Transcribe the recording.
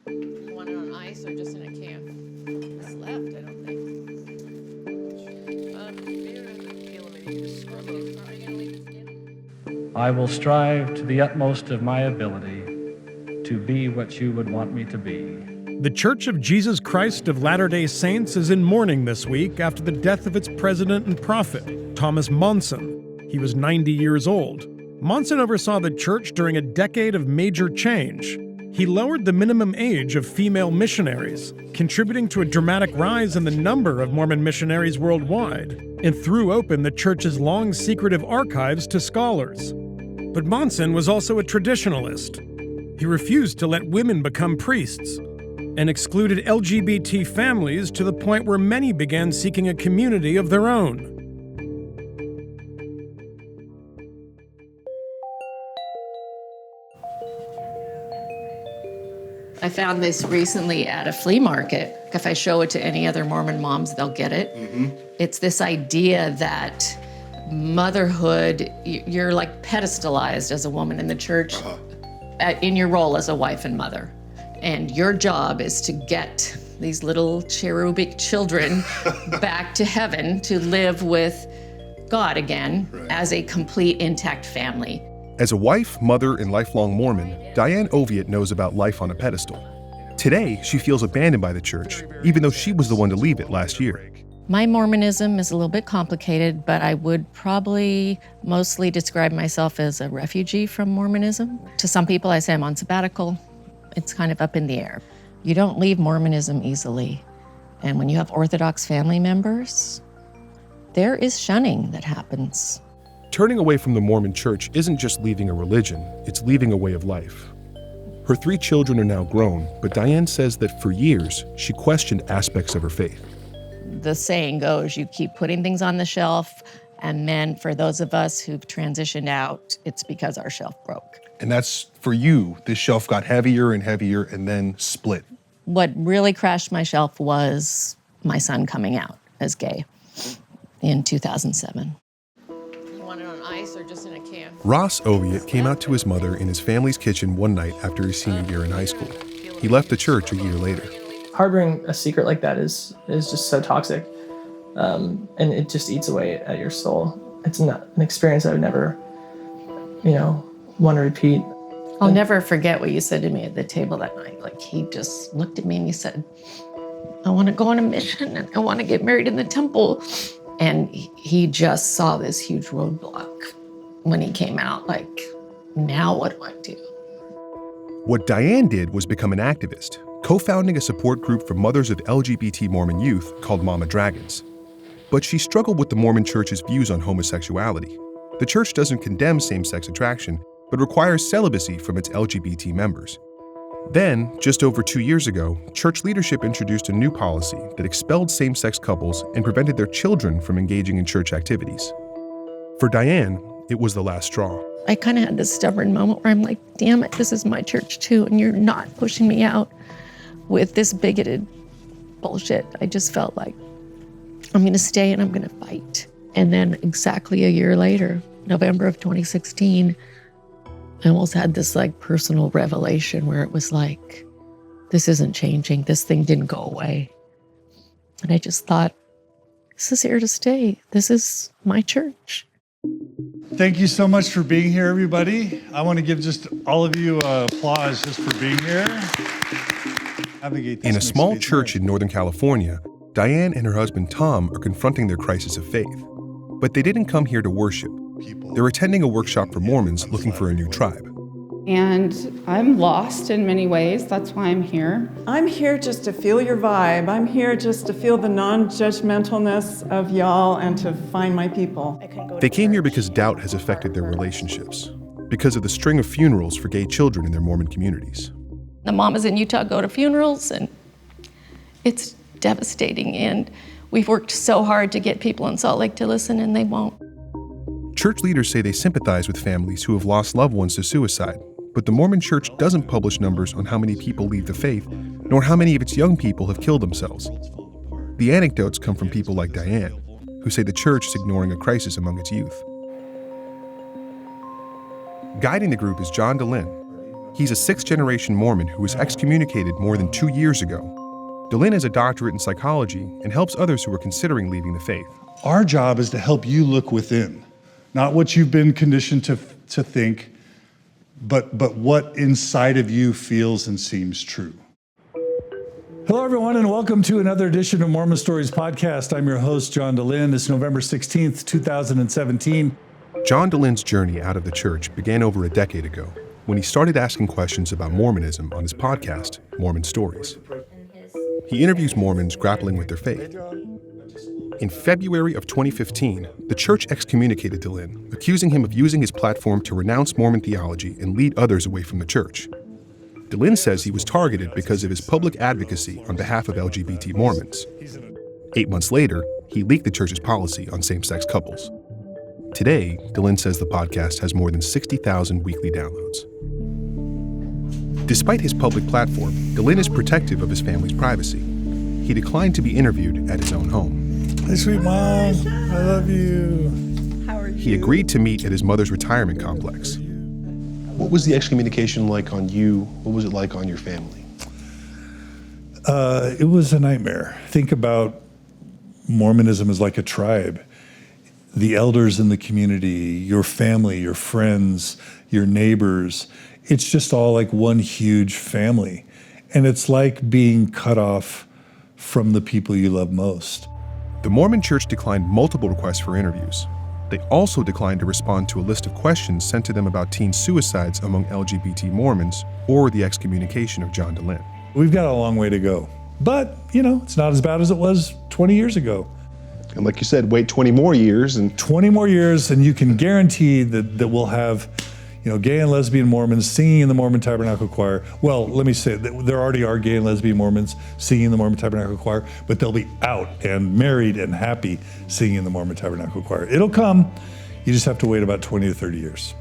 You want it on ice or just in a can? It's left, I don't think. I will strive to the utmost of my ability to be what you would want me to be. The Church of Jesus Christ of Latter-day Saints is in mourning this week after the death of its president and prophet, Thomas Monson. He was 90 years old. Monson oversaw the church during a decade of major change. He lowered the minimum age of female missionaries, contributing to a dramatic rise in the number of Mormon missionaries worldwide, and threw open the church's long secretive archives to scholars. But Monson was also a traditionalist. He refused to let women become priests and excluded LGBT families to the point where many began seeking a community of their own. I found this recently at a flea market. If I show it to any other Mormon moms, they'll get it. Mm-hmm. It's this idea that motherhood, you're like pedestalized as a woman in the church in your role as a wife and mother. And your job is to get these little cherubic children back to heaven to live with God again as a complete intact family. As a wife, mother, and lifelong Mormon, Diane Oviatt knows about life on a pedestal. Today, she feels abandoned by the church, even though she was the one to leave it last year. My Mormonism is a little bit complicated, but I would probably mostly describe myself as a refugee from Mormonism. To some people, I say I'm on sabbatical. It's kind of up in the air. You don't leave Mormonism easily. And when you have Orthodox family members, there is shunning that happens. Turning away from the Mormon church isn't just leaving a religion, it's leaving a way of life. Her 3 children are now grown, but Diane says that for years, she questioned aspects of her faith. The saying goes, you keep putting things on the shelf, and then for those of us who've transitioned out, it's because our shelf broke. And that's, for you, this shelf got heavier and heavier and then split. What really crashed my shelf was my son coming out as gay in 2007. You want it on ice or just in a can? Ross Oviatt came out to his mother in his family's kitchen one night after his senior year in high school. He left the church a year later. Harboring a secret like that is just so toxic, and it just eats away at your soul. It's not an experience I would never, want to repeat. I'll never forget what you said to me at the table that night. Like, he just looked at me and he said, I want to go on a mission and I want to get married in the temple. And he just saw this huge roadblock when he came out. Like, now what do I do? What Diane did was become an activist, co-founding a support group for mothers of LGBT Mormon youth called Mama Dragons. But she struggled with the Mormon Church's views on homosexuality. The church doesn't condemn same-sex attraction, but requires celibacy from its LGBT members. Then, just over 2 years ago, church leadership introduced a new policy that expelled same-sex couples and prevented their children from engaging in church activities. For Diane, it was the last straw. I kind of had this stubborn moment where I'm like, damn it, this is my church too, and you're not pushing me out with this bigoted bullshit. I just felt like I'm going to stay and I'm going to fight. And then exactly a year later, November of 2016, I almost had this like personal revelation where it was like, this isn't changing. This thing didn't go away. And I just thought, this is here to stay. This is my church. Thank you so much for being here, everybody. I want to give just all of you applause just for being here. In a small church in Northern California, Diane and her husband Tom are confronting their crisis of faith. But they didn't come here to worship. They're attending a workshop for Mormons looking for a new tribe. And I'm lost in many ways. That's why I'm here. I'm here just to feel your vibe. I'm here just to feel the non-judgmentalness of y'all and to find my people. They came here because doubt has affected their relationships, because of the string of funerals for gay children in their Mormon communities. The mamas in Utah go to funerals, and it's devastating. And we've worked so hard to get people in Salt Lake to listen, and they won't. Church leaders say they sympathize with families who have lost loved ones to suicide, but the Mormon Church doesn't publish numbers on how many people leave the faith, nor how many of its young people have killed themselves. The anecdotes come from people like Diane, who say the church is ignoring a crisis among its youth. Guiding the group is John Dehlin. He's a sixth-generation Mormon who was excommunicated more than 2 years ago. Dehlin has a doctorate in psychology and helps others who are considering leaving the faith. Our job is to help you look within, not what you've been conditioned to think, but what inside of you feels and seems true. Hello, everyone, and welcome to another edition of Mormon Stories Podcast. I'm your host, John Dehlin. It's November 16th, 2017. John Dehlin's journey out of the church began over a decade ago when he started asking questions about Mormonism on his podcast, Mormon Stories. He interviews Mormons grappling with their faith. In February of 2015, the church excommunicated Dehlin, accusing him of using his platform to renounce Mormon theology and lead others away from the church. Dehlin says he was targeted because of his public advocacy on behalf of LGBT Mormons. 8 months later, he leaked the church's policy on same-sex couples. Today, Dehlin says the podcast has more than 60,000 weekly downloads. Despite his public platform, Dehlin is protective of his family's privacy. He declined to be interviewed at his own home. Hey, sweet mom, I love you. How are you? He agreed to meet at his mother's retirement complex. What was the excommunication like on you? What was it like on your family? It was a nightmare. Think about Mormonism as like a tribe. The elders in the community, your family, your friends, your neighbors, it's just all like one huge family. And it's like being cut off from the people you love most. The Mormon Church declined multiple requests for interviews. They also declined to respond to a list of questions sent to them about teen suicides among LGBT Mormons or the excommunication of John Dehlin. We've got a long way to go. But, it's not as bad as it was 20 years ago. And like you said, wait 20 more years and 20 more years, and you can guarantee that we'll have, gay and lesbian Mormons singing in the Mormon Tabernacle Choir. Well, let me say that there already are gay and lesbian Mormons singing in the Mormon Tabernacle Choir, but they'll be out and married and happy singing in the Mormon Tabernacle Choir. It'll come. You just have to wait about 20 to 30 years.